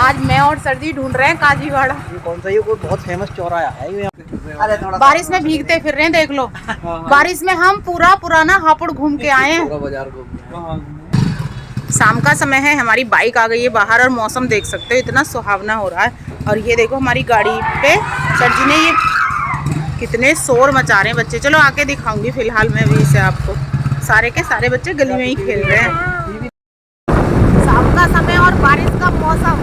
आज मैं और सरजी ढूंढ रहे हैं काजीवाड़ा। ये कौन सा, ये कोई बहुत फेमस चौराहा है ये यहाँ पे। अरे थोड़ा बारिश में भीगते फिर रहे हैं, देख लो। बारिश में हम पूरा पुराना हापुड़ घूम के आए हैं। बाजार शाम का समय है, हमारी बाइक आ गई है बाहर और मौसम देख सकते हो इतना सुहावना हो रहा है। और ये देखो हमारी गाड़ी पे सरजी ने ये कितने शोर मचा रहे हैं बच्चे। चलो आके दिखाऊंगी फिलहाल मैं भी इसे आपको। सारे के सारे बच्चे गली में ही खेल रहे हैं। शाम का समय और बारिश का मौसम,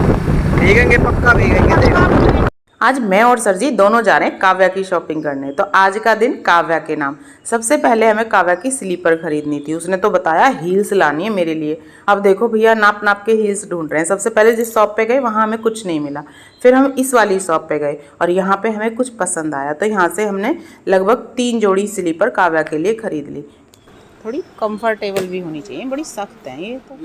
भीगेंगे पक्का भीगेंगे। आज मैं और सरजी दोनों जा रहे हैं काव्या की शॉपिंग करने। तो आज का दिन काव्या के नाम। सबसे पहले हमें काव्या की स्लीपर खरीदनी थी। उसने तो बताया हील्स लानी है मेरे लिए। अब देखो भैया नाप नाप के हील्स ढूंढ रहे हैं। सबसे पहले जिस शॉप पे गए वहाँ हमें कुछ नहीं मिला। फिर हम इस वाली शॉप पे गए और यहाँ पे हमें कुछ पसंद आया। तो यहाँ से हमने लगभग 3 जोड़ी स्लीपर काव्या के लिए खरीद ली। थोड़ी कंफर्टेबल भी होनी चाहिए, बड़ी सख्त है ये तो।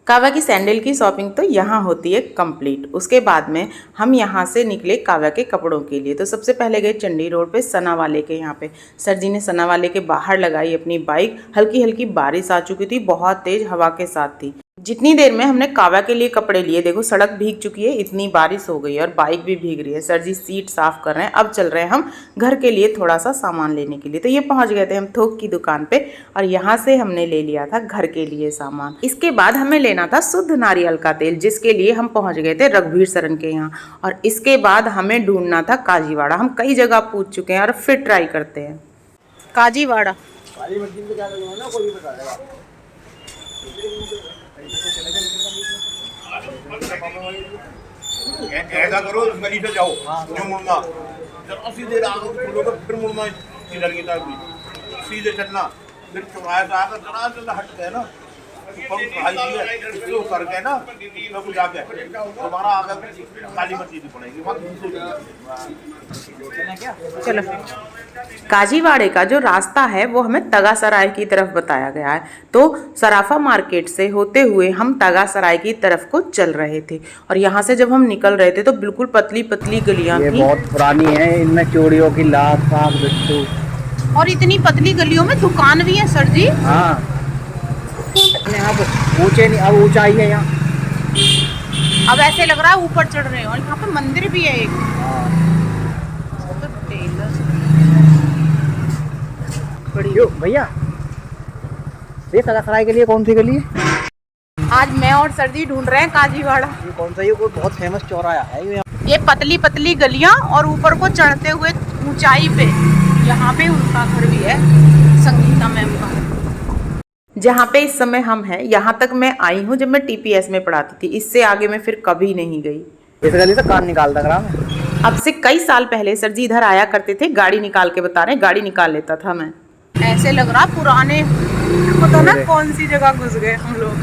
काव्या की सैंडल की शॉपिंग तो यहाँ होती है कंप्लीट। उसके बाद में हम यहाँ से निकले काव्या के कपड़ों के लिए। तो सबसे पहले गए चंडी रोड पे सना वाले के यहाँ पे। सरजी ने सना वाले के बाहर लगाई अपनी बाइक। हल्की हल्की बारिश आ चुकी थी, बहुत तेज हवा के साथ थी। जितनी देर में हमने काव्या के लिए कपड़े लिए, देखो सड़क भीग चुकी है, इतनी बारिश हो गई है और बाइक भी भीग रही है। सरजी सीट साफ कर रहे हैं। अब चल रहे हैं हम घर के लिए थोड़ा सा सामान लेने के लिए। तो ये पहुंच गए थे हम थोक की दुकान पे और यहाँ से हमने ले लिया था घर के लिए सामान। इसके बाद हमें लेना था शुद्ध नारियल का तेल, जिसके लिए हम पहुंच गए थे रघुवीर सरन के यहाँ। और इसके बाद हमें ढूंढना था काजीवाड़ा। हम कई जगह पूछ चुके हैं और फिर ट्राई करते हैं काजीवाड़ा। ऐसा करो गली से जाओ, जो मुड़ना जरा सीधे फिर मुड़ना इधर की तरफ, सीधे चलना। फिर चौराहे से आकर जरा से हट गए ना उतर गए ना जाके दोबारा आकर काली मस्जिद पड़ेगी। चलो काजीवाड़े का जो रास्ता है वो हमें तगासराय की तरफ बताया गया है। तो सराफा मार्केट से होते हुए हम तगासराय की तरफ को चल रहे थे। और यहाँ से जब हम निकल रहे थे तो बिल्कुल पतली पतली गलियां थी। बहुत पुरानी है, इनमें चोरियों की लात साग बिट्टू। और इतनी पतली गलियों में दुकान भी है सर जी। हाँ अब ऊंचे नहीं, अब ऊंचाई है यहाँ। अब ऐसे लग रहा है ऊपर चढ़ रहे हैं। और यहाँ पे मंदिर भी है एक। भैया ये तगासराय के लिए कौन सी गली है? आज मैं और सरजी ढूंढ रहे हैं काजीवाड़ा। ये कौन सा, ये कोई बहुत फेमस चौराहा है ये पतली पतली गलियां और ऊपर को चढ़ते हुए ऊंचाई पे यहाँ पे उनका घर भी है, संगीता मैम का। जहाँ पे इस समय हम हैं, यहाँ तक मैं आई हूँ जब मैं TPS में पढ़ाती थी। इससे आगे मैं फिर कभी नहीं गई। इस गली से कान निकालता ग्राम। अब से कई साल पहले सर जी इधर आया करते थे, गाड़ी निकाल के बता रहे हैं, गाड़ी निकाल लेता था मैं। ऐसे लग रहा पुराने, पता ना कौन सी जगह घुस गए हम लोग।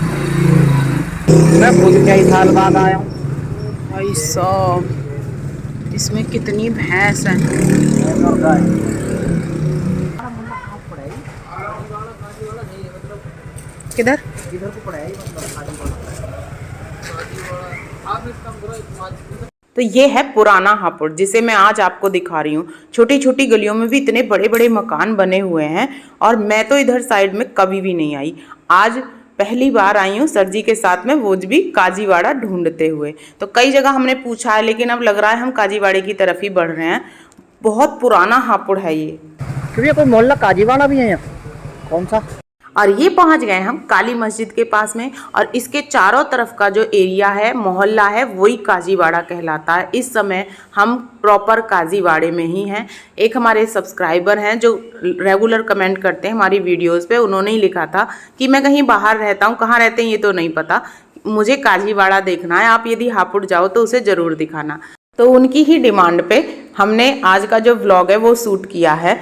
मैं खुद कई साल बाद आया हूँ भाई साहब, इसमें कितनी भैंस है। किधर इधर को पड़ा है। तो ये है पुराना हापुड़, जिसे मैं आज आपको दिखा रही हूँ। छोटी छोटी गलियों में भी इतने बड़े बड़े मकान बने हुए हैं और मैं तो इधर साइड में कभी भी नहीं आई। आज पहली बार आई हूँ सरजी के साथ में, वो भी काजीवाड़ा ढूंढते हुए। तो कई जगह हमने पूछा है लेकिन अब लग रहा है हम काजीवाड़े की तरफ ही बढ़ रहे हैं। बहुत पुराना हापुड़ है ये। क्योंकि कोई मोहल्ला काजीवाड़ा भी है यहाँ, कौन सा? और ये पहुंच गए हम काली मस्जिद के पास में। और इसके चारों तरफ का जो एरिया है, मोहल्ला है, वही काजीवाड़ा कहलाता है। इस समय हम प्रॉपर काजीवाड़े में ही हैं। एक हमारे सब्सक्राइबर हैं जो रेगुलर कमेंट करते हैं हमारी वीडियोस पे। उन्होंने ही लिखा था कि मैं कहीं बाहर रहता हूँ, कहाँ रहते हैं ये तो नहीं पता, मुझे काजीवाड़ा देखना है, आप यदि हापुड़ जाओ तो उसे ज़रूर दिखाना। तो उनकी ही डिमांड पे हमने आज का जो व्लॉग है वो शूट किया है।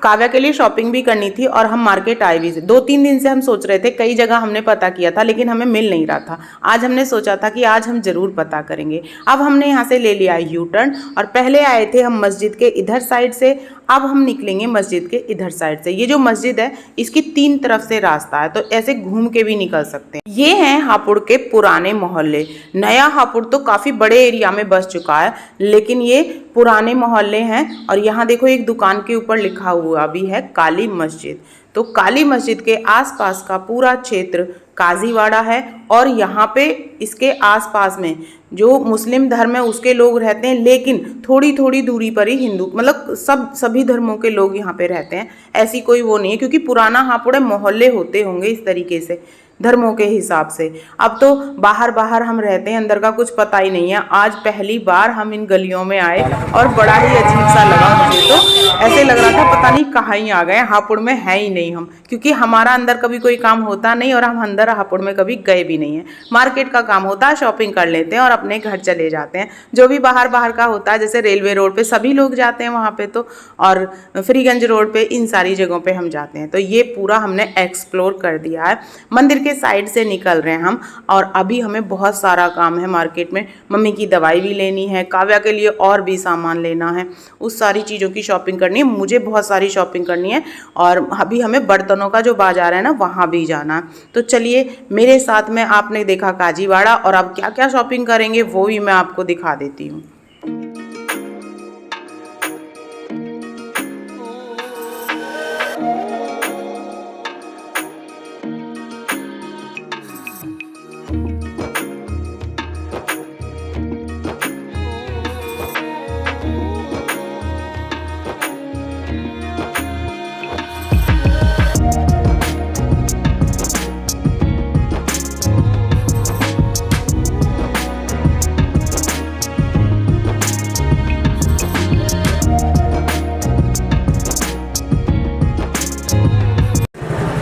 काव्या के लिए शॉपिंग भी करनी थी और हम मार्केट आए भी थे। 2-3 दिन से हम सोच रहे थे, कई जगह हमने पता किया था लेकिन हमें मिल नहीं रहा था। आज हमने सोचा था कि आज हम ज़रूर पता करेंगे। अब हमने यहाँ से ले लिया यू टर्न और पहले आए थे हम मस्जिद के इधर साइड से, अब हम निकलेंगे मस्जिद के इधर साइड से। ये जो मस्जिद है इसकी 3 तरफ से रास्ता है, तो ऐसे घूम के भी निकल सकते हैं। ये हैं हापुड़ के पुराने मोहल्ले। नया हापुड़ तो काफ़ी बड़े एरिया में बस चुका है, लेकिन ये पुराने मोहल्ले हैं। और यहाँ देखो एक दुकान के ऊपर लिखा हुआ भी है काली मस्जिद। तो काली मस्जिद के आसपास का पूरा क्षेत्र काजीवाड़ा है और यहाँ पे इसके आसपास में जो मुस्लिम धर्म है उसके लोग रहते हैं, लेकिन थोड़ी थोड़ी दूरी पर ही हिंदू, मतलब सभी धर्मों के लोग यहाँ पे रहते हैं। ऐसी कोई वो नहीं है, क्योंकि पुराना हापुड़ मोहल्ले होते होंगे इस तरीके से धर्मों के हिसाब से। अब तो बाहर बाहर हम रहते हैं, अंदर का कुछ पता ही नहीं है। आज पहली बार हम इन गलियों में आए और बड़ा ही अजीब सा लगा मुझे, तो ऐसे लग रहा था पता नहीं कहाँ ही आ गए, हापुड़ में है ही नहीं हम, क्योंकि हमारा अंदर कभी कोई काम होता नहीं और हम अंदर हापुड़ में कभी गए भी नहीं है। मार्केट का काम होता है, शॉपिंग कर लेते हैं और अपने घर चले जाते हैं। जो भी बाहर बाहर का होता है, जैसे रेलवे रोड पे सभी लोग जाते हैं वहाँ पे तो, और फ्रीगंज रोड पे, इन सारी जगहों पे हम जाते हैं। तो ये पूरा हमने एक्सप्लोर कर दिया है। मंदिर के साइड से निकल रहे हैं हम, और अभी हमें बहुत सारा काम है मार्केट में। मम्मी की दवाई भी लेनी है, काव्या के लिए और भी सामान लेना है, उस सारी चीज़ों की शॉपिंग करनी है। मुझे बहुत सारी शॉपिंग करनी है, और अभी हमें बर्तनों का जो बाजार है ना वहाँ भी जाना है। तो चलिए मेरे साथ में, आपने देखा काजीवाड़ा, और अब क्या क्या शॉपिंग करेंगे वो भी मैं आपको दिखा देती हूँ।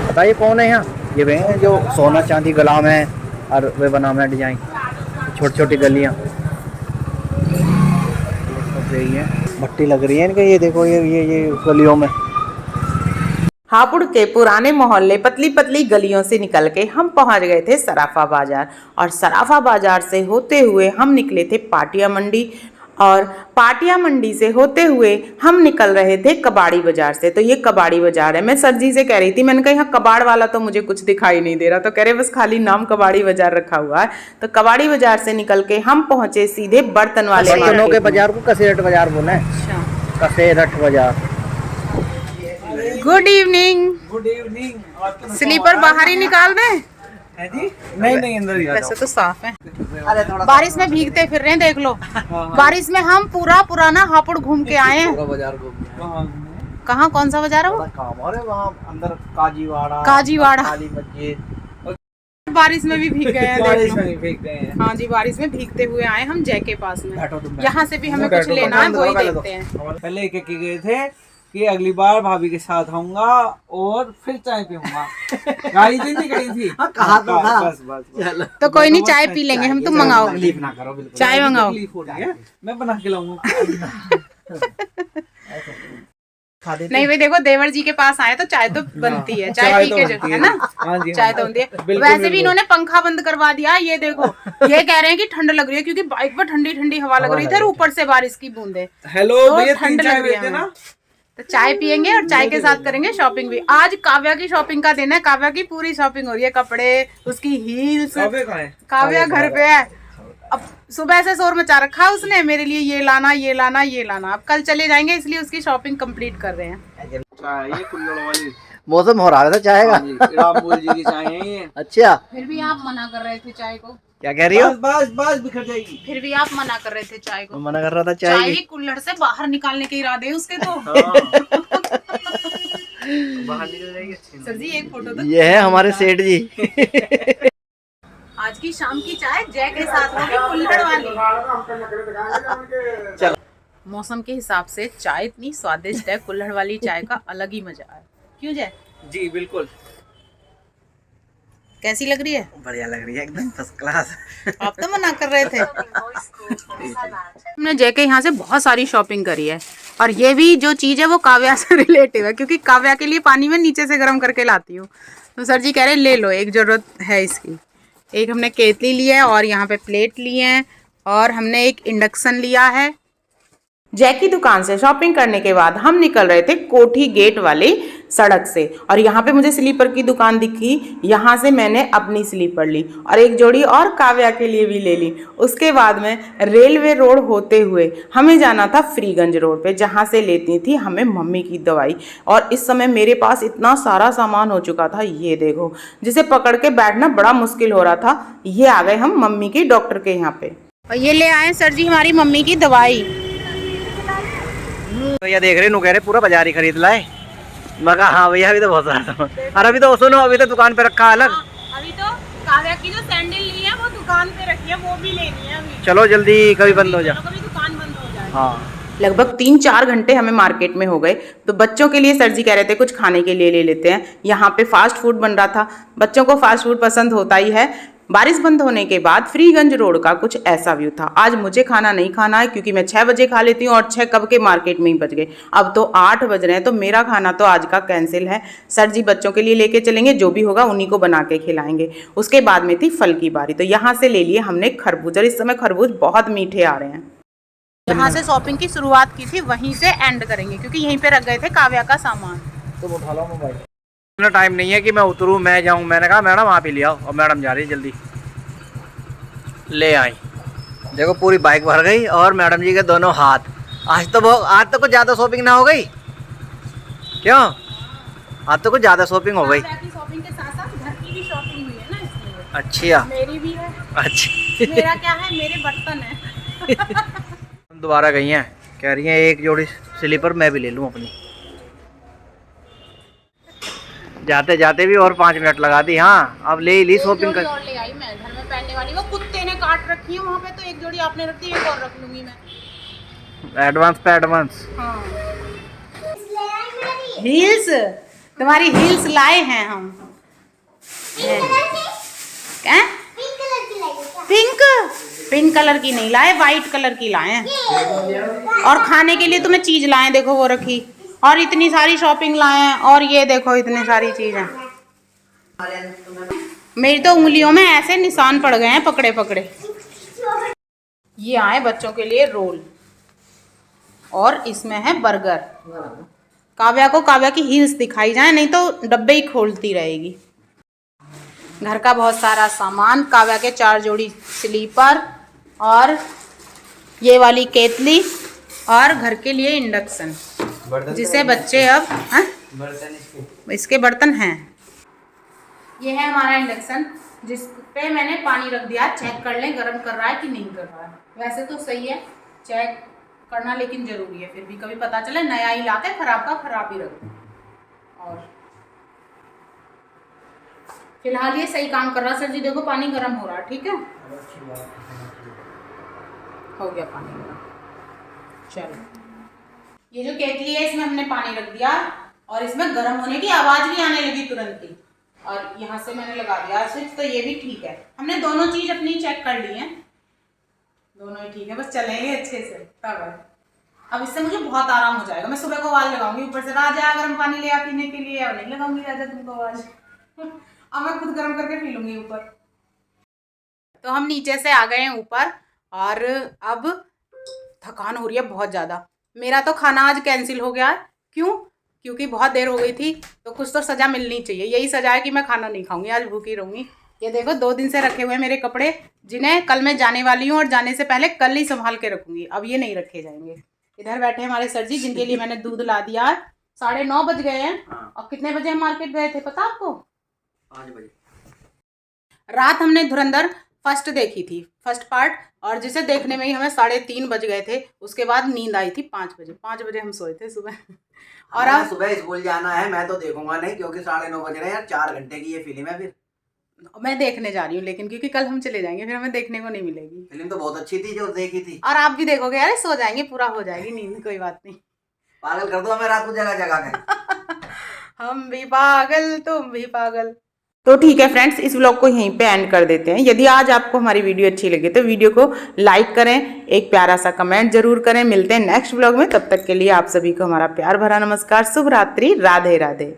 बताइए कौन है यहाँ? ये वे हैं जो सोना चांदी गुलाम है और वे बना हुआ है डिजाइन, छोटी छोटी गलियाँ यही है, भट्टी लग रही है इनके। ये देखो ये गलियों में। हापुड़ के पुराने मोहल्ले पतली पतली गलियों से निकल के हम पहुंच गए थे सराफा बाजार, और सराफा बाजार से होते हुए हम निकले थे पाटिया मंडी, और पाटिया मंडी से होते हुए हम निकल रहे थे कबाड़ी बाजार से। तो ये कबाड़ी बाजार है। मैं सर जी से कह रही थी, मैंने कहा यहाँ कबाड़ वाला तो मुझे कुछ दिखाई नहीं दे रहा, तो कह रहे बस खाली नाम कबाड़ी बाजार रखा हुआ है। तो कबाड़ी बाजार से निकल के हम पहुंचे सीधे बर्तन वाले बर्तनों के बाजार को कसेरट बाजार बोले हैं। अच्छा, कसेरट बाजार। Good evening. Good evening. Slipper बाहर ही निकाल दें? है जी? नहीं अंदर ही आ वैसे तो साफ है। अरे थोड़ा बारिश में भीगते फिर रहे हैं, देख लो। बारिश में हम पूरा पुराना हापुड़ घूम के आए हैं। बाजार घूमने कहाँ, कौन सा बाजार है वो? काम, अरे वहाँ अंदर काजीवाड़ा, काजीवाड़ा। काली मस्जिद। बारिश में भी भीग गए हैं, देख बारिश लो। में ही फेंक गए हैं। हाँ जी, बारिश में भीगते हुए आए हम जय के पास में। बैठो तुम। यहाँ से भी हमें कुछ लेना है, वही देखते हैं। पहले एक एक गए थे कि अगली बार भाभी के साथ आऊंगा और फिर चाय पीऊंगा। गाड़ी तो नहीं करी थी। कहा तो था। बस तो कोई नहीं, चाय पी लेंगे हम, तुम मंगाओ तकलीफ ना करो बिल्कुल। चाय मंगाओ। तकलीफ हो रही है, मैं बना के लाऊंगा। नहीं भाई देखो, देवर जी के पास आए तो चाय तो बनती है, चाय पी के जो है ना, हाँ जी, चाय तो बनती है। बिल्कुल, वैसे भी बिल्कुल। इन्होंने पंखा बंद करवा दिया, ये देखो। ये कह रहे हैं कि ठंड लग रही है, क्योंकि बाइक पर ठंडी ठंडी हवा लग रही थी और ऊपर से बारिश की बूंदे। हेलो तो भैया, ठंड 3 चाय लग रही है देते ना। तो चाय पियेंगे और चाय के साथ करेंगे शॉपिंग भी। आज काव्या की शॉपिंग का दिन है, काव्या की पूरी शॉपिंग हो रही है, कपड़े, उसकी हील्स। काव्या कहाँ है? काव्या घर पे है। अब सुबह से शोर मचा रखा है उसने, मेरे लिए ये लाना ये लाना ये लाना। अब कल चले जाएंगे, इसलिए उसकी शॉपिंग कंप्लीट कर रहे हैं। चाय ये कुल्हड़ वाली। मौसम हो रहा था चाय का। हाँ जी, रामबोल जी की चाय है ये। अच्छा, फिर भी आप मना कर रहे थे चाय को। क्या कह रही हो? बस बिखर जाएगी। फिर भी आप मना कर रहे थे चाय को। मना कर रहा था चाय चाय की। की कुल्हड़ से बाहर निकालने के इरादे हैं उसके तो। बाहर निकल जाएगी। सर जी एक फोटो दो। ये है हमारे सेठ जी। आज की शाम की चाय जय के साथ होगी, कुल्हड़ वाली। चलो। मौसम के हिसाब से चाय इतनी स्वादिष्ट है, कुल्हड़ वाली चाय का अलग ही मजा है। क्यों जय? जी बिल्कुल। कैसी लग रही है? बढ़िया लग रही है, एकदम फर्स्ट क्लास। आप तो मना कर रहे थे। हमने जय के यहाँ से बहुत सारी शॉपिंग करी है, और ये भी जो चीज़ है वो काव्या से रिलेटिव है, क्योंकि काव्या के लिए पानी में नीचे से गर्म करके लाती हूँ। तो सर जी कह रहे ले लो, एक ज़रूरत है इसकी। एक हमने केतली ली है, और यहाँ पे प्लेट ली है, और हमने एक इंडक्शन लिया है। जय की दुकान से शॉपिंग करने के बाद हम निकल रहे थे कोठी गेट वाली सड़क से और यहाँ पे मुझे स्लीपर की दुकान दिखी। यहाँ से मैंने अपनी स्लीपर ली और एक जोड़ी और काव्या के लिए भी ले ली। उसके बाद में रेलवे रोड होते हुए हमें जाना था फ्रीगंज रोड पे, जहाँ से लेती थी हमें मम्मी की दवाई। और इस समय मेरे पास इतना सारा सामान हो चुका था, ये देखो, जिसे पकड़ के बैठना बड़ा मुश्किल हो रहा था। ये आ गए हम मम्मी की डॉक्टर के यहाँ पे और ये ले आए सर जी हमारी मम्मी की दवाई। भैया देख रहे कह रहे पूरा बाजार ही खरीद लाए। मैं कहा हाँ भैया अभी तो बहुत सारा सामान। और अभी तो सुनो, अभी तो दुकान पे रखा अलग। अभी तो काव्या की जो सैंडल ली है वो दुकान पे रखी है, वो भी लेनी है अभी। चलो जल्दी, कभी बंद हो जाए, कभी दुकान बंद हो जाए। हाँ। लगभग 3-4 घंटे हमें मार्केट में हो गए। तो बच्चों के लिए सर जी कह रहे थे कुछ खाने के लिए ले लेते हैं। यहाँ पे फास्ट फूड बन रहा था, बच्चों को फास्ट फूड पसंद होता ही है। बारिश बंद होने के बाद फ्रीगंज रोड का कुछ ऐसा व्यू था। आज मुझे खाना नहीं खाना है क्योंकि मैं 6 बजे खा लेती हूँ और 6 कब के मार्केट में ही बज गए। अब तो 8 बज रहे हैं, तो मेरा खाना तो आज का कैंसिल है। सर जी बच्चों के लिए लेके चलेंगे, जो भी होगा उन्हीं को बना के खिलाएंगे। उसके बाद में थी फल की बारी, तो यहाँ से ले लिए हमने खरबूज और इस समय खरबूज बहुत मीठे आ रहे हैं। यहाँ से शॉपिंग की शुरुआत की थी, वहीं से एंड करेंगे क्योंकि यहीं पे रख गए थे काव्या का सामान। तो उठा लो मोबाइल। इतना टाइम नहीं है कि मैं उतरूँ मैं जाऊँ। मैंने कहा मैडम आप ही ले आओ, और मैडम जा रही है, जल्दी ले आई। देखो पूरी बाइक भर गई और मैडम जी के दोनों हाथ। आज तो कुछ ज़्यादा शॉपिंग ना हो गई क्यों? आज तो कुछ ज़्यादा शॉपिंग हो गई। शॉपिंग के साथ साथ घर की भी शॉपिंग हुई है ना, इसलिए। अच्छा, मेरी भी है। अच्छा। मेरा क्या है, मेरे बर्तन है। दोबारा गई हैं, कह रही हैं एक जोड़ी स्लीपर मैं भी ले लूँ अपनी। जाते जाते भी और 5 मिनट लगा दी। हाँ अब ले ली शॉपिंग कर। और ले आई मैं घर में पहनने वाली, वो कुत्ते ने काट रखी है वहाँ पे, तो एक जोड़ी आपने रख दी, एक और रख लूंगी मैं। एडवांस पे एडवांस। हाँ। हील्स, तुम्हारी हील्स लाए हैं हम। क्या? पिंक कलर की नहीं लाए, वाइट कलर की लाए हैं। और खाने के लिए तुम्हें चीज लाए, देखो वो रखी, और इतनी सारी शॉपिंग लाए हैं, और ये देखो इतनी सारी चीजें। मेरी तो उंगलियों में ऐसे निशान पड़ गए हैं पकड़े पकड़े। ये आए बच्चों के लिए रोल, और इसमें है बर्गर। काव्या को काव्या की हील्स दिखाई जाए, नहीं तो डब्बे ही खोलती रहेगी। घर का बहुत सारा सामान, काव्या के 4 जोड़ी स्लीपर, और ये वाली केतली, और घर के लिए इंडक्शन, जिसे बच्चे अब इसके बर्तन हैं। ये है हमारा इंडक्शन, जिस पे मैंने पानी रख दिया, चेक कर लें गर्म कर रहा है कि नहीं कर रहा है। वैसे तो सही है, चेक करना लेकिन जरूरी है, फिर भी कभी पता चले नया ही लाके खराब का खराब ही रख दो। और फिलहाल ये सही काम कर रहा है। सर जी देखो पानी गर्म हो रहा है, ठीक है, हो गया पानी गर्म। चलो, ये जो केतली है इसमें हमने पानी रख दिया और इसमें गर्म होने की आवाज भी आने लगी तुरंत ही, और यहाँ से मैंने लगा दिया स्विच, तो ये भी ठीक है। हमने दोनों चीज अपनी चेक कर ली है, दोनों ही ठीक है, बस चलेंगे अच्छे से तब है। अब इससे मुझे बहुत आराम हो जाएगा। मैं सुबह को आवाज लगाऊंगी ऊपर से, राजा गर्म पानी ले आ पीने के लिए, और नहीं लगाऊंगी राजा तुमको आवाज। अब मैं खुद गर्म करके पी लूंगी ऊपर। तो हम नीचे से आ गए हैं ऊपर, और अब थकान हो रही है बहुत ज़्यादा। मेरा तो खाना आज कैंसिल हो गया है। क्यों? क्योंकि बहुत देर हो गई थी, तो कुछ तो सज़ा मिलनी चाहिए। यही सज़ा है कि मैं खाना नहीं खाऊंगी, आज भूखी रहूंगी। ये देखो 2 दिन से रखे हुए हैं मेरे कपड़े, जिन्हें कल मैं जाने वाली हूँ, और जाने से पहले कल ही संभाल के रखूंगी। अब ये नहीं रखे जाएंगे। इधर बैठे हैं हमारे सर जी, जिनके लिए मैंने दूध ला दिया। 9:30 बज गए हैं। और कितने बजे हम मार्केट गए थे पता आपको? 5 बजे। रात हमने धुरंधर फर्स्ट देखी थी, फर्स्ट पार्ट, और जिसे देखने में ही हमें 3:30 बज गए थे। उसके बाद नींद आई थी 5 बजे। 5 बजे हम सोए थे सुबह। और अब सुबह स्कूल जाना है, मैं तो देखूंगा नहीं, क्योंकि 9:30 बज रहे हैं यार। 4 घंटे की ये फिल्म है। फिर मैं देखने जा रही हूँ, लेकिन क्योंकि कल हम चले जाएंगे, फिर हमें देखने को नहीं मिलेगी। फिल्म तो बहुत अच्छी थी जो देखी थी। और आप भी देखोगे, अरे सो जाएंगे, पूरा हो जाएगी नींद, कोई बात नहीं। पागल कर दो हमें रात को जगह जगह कर। हम भी पागल, तुम भी पागल। तो ठीक है फ्रेंड्स, इस व्लॉग को यहीं पे एंड कर देते हैं। यदि आज आपको हमारी वीडियो अच्छी लगी तो वीडियो को लाइक करें, एक प्यारा सा कमेंट जरूर करें। मिलते हैं नेक्स्ट व्लॉग में, तब तक के लिए आप सभी को हमारा प्यार भरा नमस्कार, शुभ रात्रि, राधे राधे।